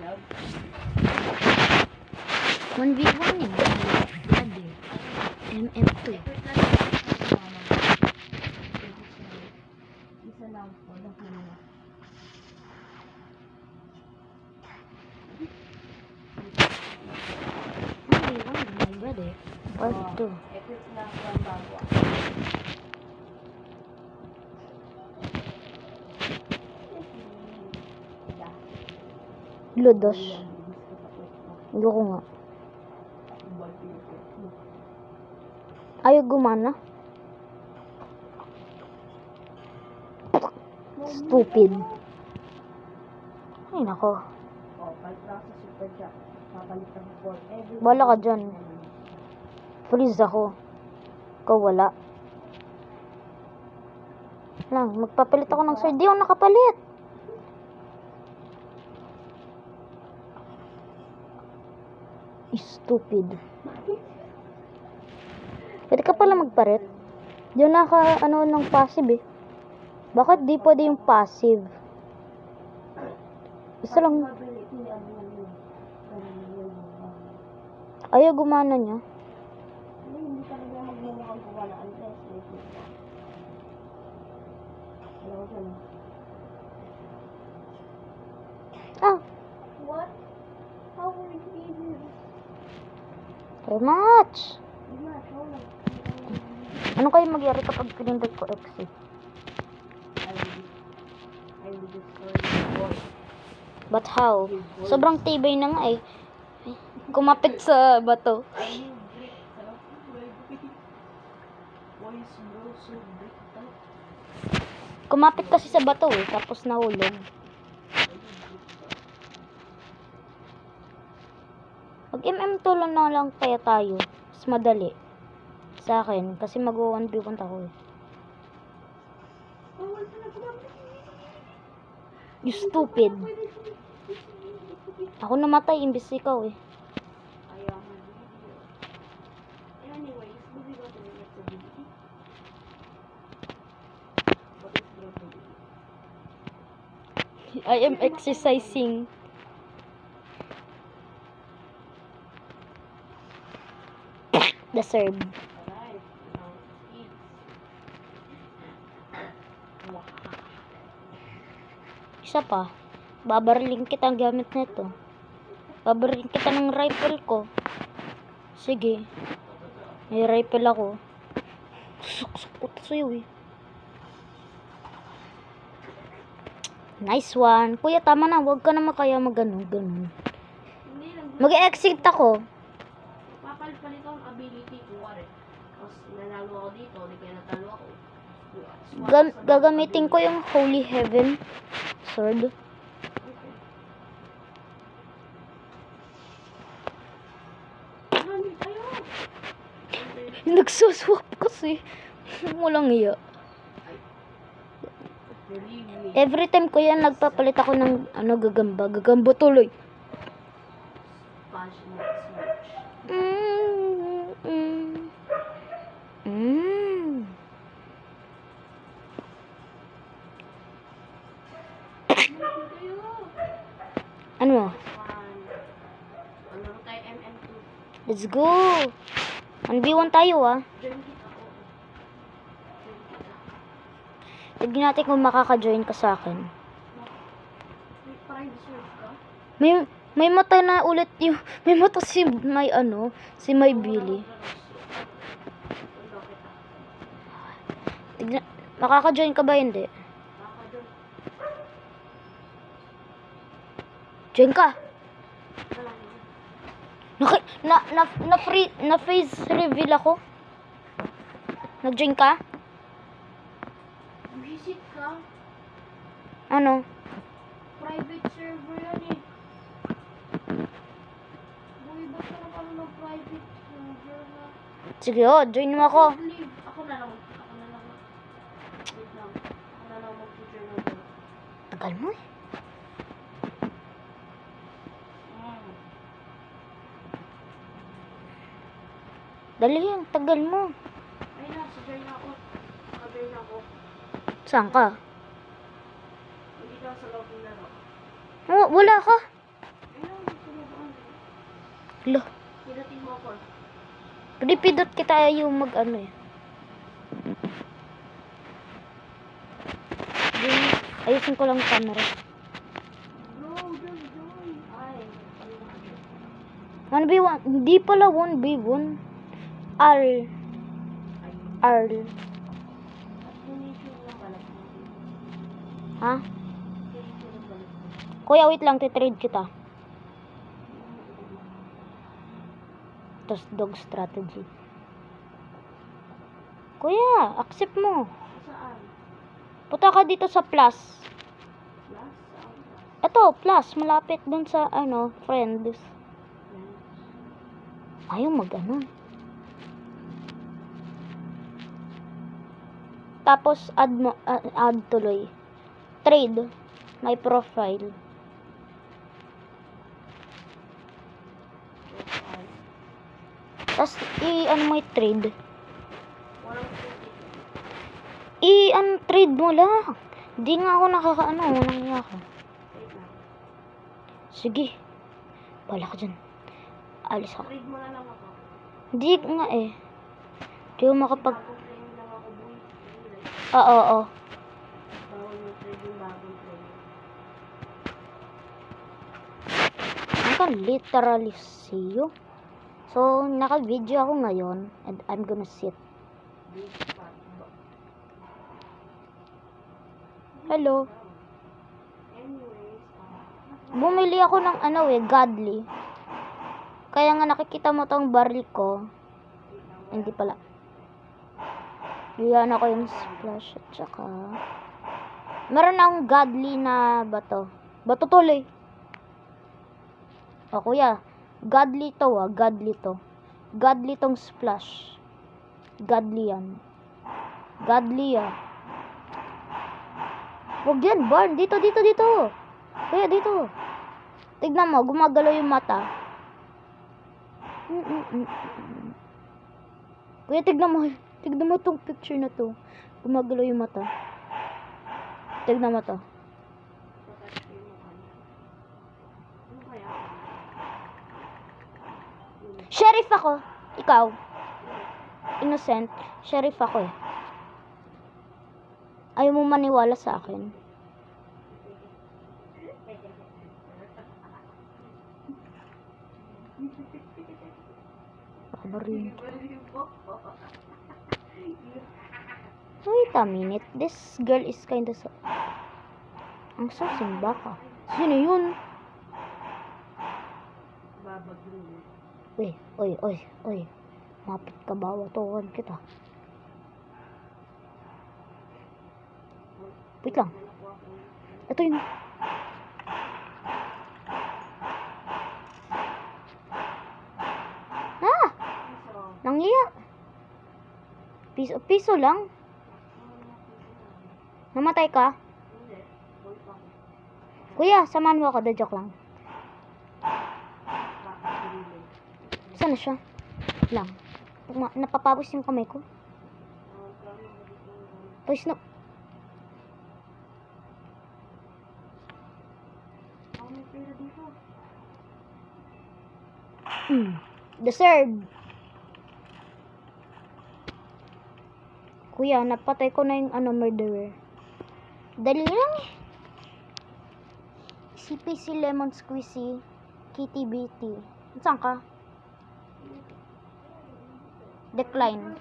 1v1 eh. Pwede. MM2. Isa lang po. 1v1 pwede. Part 2. Equip lang po ang bago. Lodos. Ayoko nga. Ayaw gumana. Stupid. Ay nako. Oh, palit lang sa super jack. Papalit ang board. Wala ka dyan. Freeze ako. Ikaw wala. Lang, magpapalit ako ng sword. Di ako nakapalit. Stupid. Pwede ka pala magpalit. Di ako naka ano ng passive eh. Bakit di pwede yung passive? Isa lang. Ayaw gumana niya. Hindi talaga magmumukhang kuwala ang test. Ah, What? How will it be this? very much. Hold on. Ano kayo magyari kapag pinindot ko exit? I will destroy the board. But how? Sobrang tibay na nga eh. Kumapit sa bato. I will break. Why is bro so break? Kumapit kasi sa bato eh. Tapos nahulog. Mag MM2 na lang kaya tayo. Mas madali. Sa akin. Kasi mag-1v1 ako eh. You stupid. Ako namatay imbis ikaw eh. Anyways, moving on to the next ability. What is the ability? I am exercising. Deserve. Alright, now it's Isa pa. Babariling kita ang gamit nito. Babariling kita ng rifle ko. Sige. May rifle ako. Suksukot sa'yo eh. Nice one. Kuya, tama na. Huwag ka naman kaya ganun. hindi lang Mag-exit ako. papalit ang ability ko wari. Tapos nanalo ako dito, di kaya natalo ako. Gagamitin ko yung Holy Heaven sword. Nagsuswap kasi. Walang iya. Every time ko yan, nagpapalit ako ng gagamba. Gagamba tuloy. Ano? Ano tayo MM2? Let's go! 1v1 tayo ah. Tignan natin kung makaka-join ka sa akin. Parang deserve ka? May mata na ulit yung may mata si May Billy. Tignan, makaka-join ka ba hindi? Join ka. Na face reveal ako. Nag-join ka? Visit ka? Ano? Private server yan eh. Boy, basta na pala ng private server na. Sige join mo ako. Leave. Ako na lang. Wait lang. Ako na lang mag-join na doon. Tagal mo eh. Dali yan, tagal mo. Ay na, join ako. Naka-join ako. Saan ka? Hindi ka sa loob ng laro. Oh, wala ka. Lo, Pinutin mo ako. pinipindot kita yung mag-ano eh. Yung, ayusin ko lang camera. Bro, join. Ay, 1v1. Hindi pala 1v1. R. R. at donation lang pala. Ha? Donation lang pala. Kuya, wait lang. Titrade kita. Tapos dog strategy. Kuya, accept mo. Saan? Punta ka dito sa plus. Plus? Saan plus? Ito, plus. Malapit dun sa, friends. Ayaw mag-ano. Tapos, add tuloy. Trade. My profile. Tapos, ano mo yung trade? Walang trade. Trade mo lang. Hindi nga ako nakakaano. Nangya ako. Wait lang. Sige. Bala ka dyan. Alis ako. Trade mo na lang ako. Hindi nga eh. Hindi ako makapag... Bagong trade lang ako, boy. Oo. Bawal yung trade yung bagong trade. I can literally see you. So, naka-video ako ngayon. And I'm gonna sit. Big spot. Hello. Anyways, Bumili ako ng godly. Kaya nga nakikita mo tong barrel ko. Hindi pala. Yan ako yung splash at saka meron akong godly na bato. Bato tuloy. O kuya, godly to godly to. Godly tong splash. Godly yan. Godly yan. Huwag yan, Barn. Dito. Kuya, dito. Tignan mo, gumagalaw yung mata. Kuya, tignan mo. Tignan mo tong picture na to. Gumagalaw yung mata. Tignan mo to. ano kaya? Sheriff ako. Ikaw. Innocent. Sheriff ako eh. Ayaw mo maniwala sa akin. Babarin. Wait a minute. This girl is kinda so... Ang sasimba ka. Sino yun? Babagro. Oy. Mapit ka ba? Watukan kita. Wait lang. Ito yun. Nangiya. Piso lang. Namatay ka? Hindi. Boy pa ko. Kuya, samahan mo ako. Da joke lang. Papagro. Saan na siya? Lang. Napapawis yung kamay ko. Pwes na. May pera dito. Deserve. Kuya, napatay ko na yung murderer. Dali lang eh. CPC Lemon Squeezy. Kitty BT. Saan ka? Decline.